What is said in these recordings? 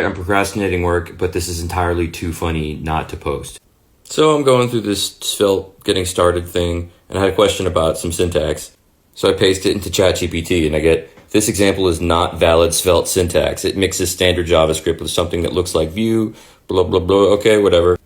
I'm procrastinating work, but this is entirely too funny not to post. So I'm going through this svelte getting started thing, and I had a question about some syntax. So I paste it into ChatGPT, and I get, this example is not valid svelte syntax. It mixes standard JavaScript with something that looks like Vue, blah, blah, blah. Okay, whatever.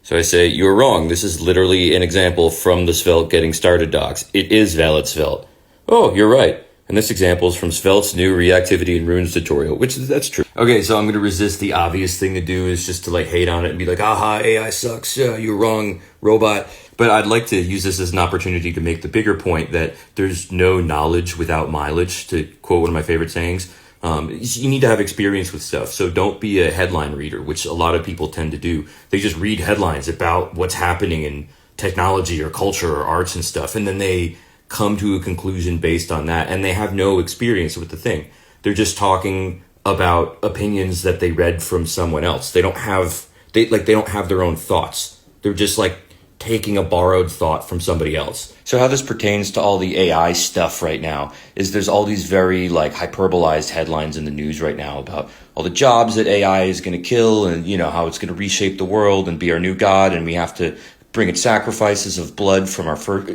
So I say, you're wrong. This is literally an example from the svelte getting started docs. It is valid svelte. Oh, you're right. And this example is from Svelte's new reactivity and runes tutorial, which that's true. Okay, so I'm going to resist the obvious thing to do is just to like hate on it and be like, aha, AI sucks. You're wrong, robot. But I'd like to use this as an opportunity to make the bigger point that there's no knowledge without mileage, to quote one of my favorite sayings. You need to have experience with stuff. So don't be a headline reader, which a lot of people tend to do. They just read headlines about what's happening in technology or culture or arts and stuff. And then they come to a conclusion based on that, and they have no experience with the thing. They're just talking about opinions that they read from someone else. They don't have their own thoughts. They're just like taking a borrowed thought from somebody else. So how this pertains to all the AI stuff right now is there's all these very like hyperbolized headlines in the news right now about all the jobs that AI is going to kill, and you know how it's going to reshape the world and be our new god, and we have to bring in sacrifices of blood from our first,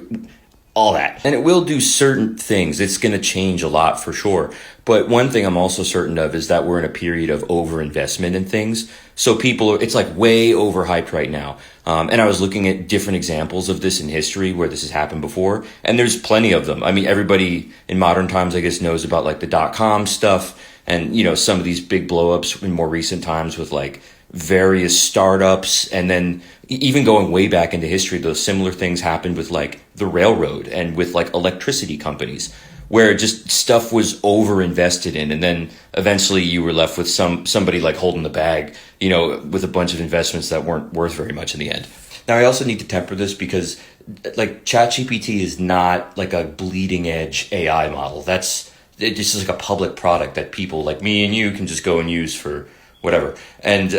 all that. And it will do certain things. It's going to change a lot for sure. But one thing I'm also certain of is that we're in a period of overinvestment in things. So it's like way overhyped right now. And I was looking at different examples of this in history where this has happened before. And there's plenty of them. I mean, everybody in modern times, I guess, knows about like the .com stuff and, you know, some of these big blowups in more recent times with like various startups. And then even going way back into history, those similar things happened with like the railroad and with like electricity companies, where just stuff was overinvested in, and then eventually you were left with somebody like holding the bag, you know, with a bunch of investments that weren't worth very much in the end. Now, I also need to temper this because like ChatGPT is not like a bleeding edge AI model. It just is like a public product that people like me and you can just go and use for whatever. And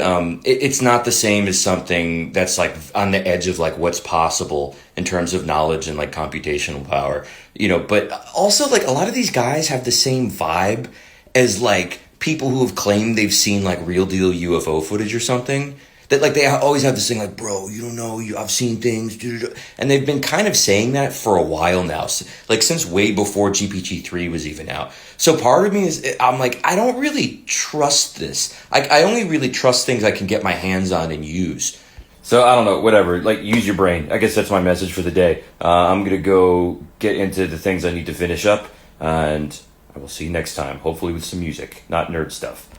it's not the same as something that's like on the edge of like what's possible in terms of knowledge and like computational power, you know. But also like a lot of these guys have the same vibe as like people who have claimed they've seen like real deal UFO footage or something. That like they always have this thing like, bro, you don't know, I've seen things, and they've been kind of saying that for a while now, like since way before GPT-3 was even out. So part of me I'm like, I don't really trust this. I only really trust things I can get my hands on and use. So I don't know, whatever, like use your brain. I guess that's my message for the day. I'm gonna go get into the things I need to finish up, and I will see you next time, hopefully with some music, not nerd stuff.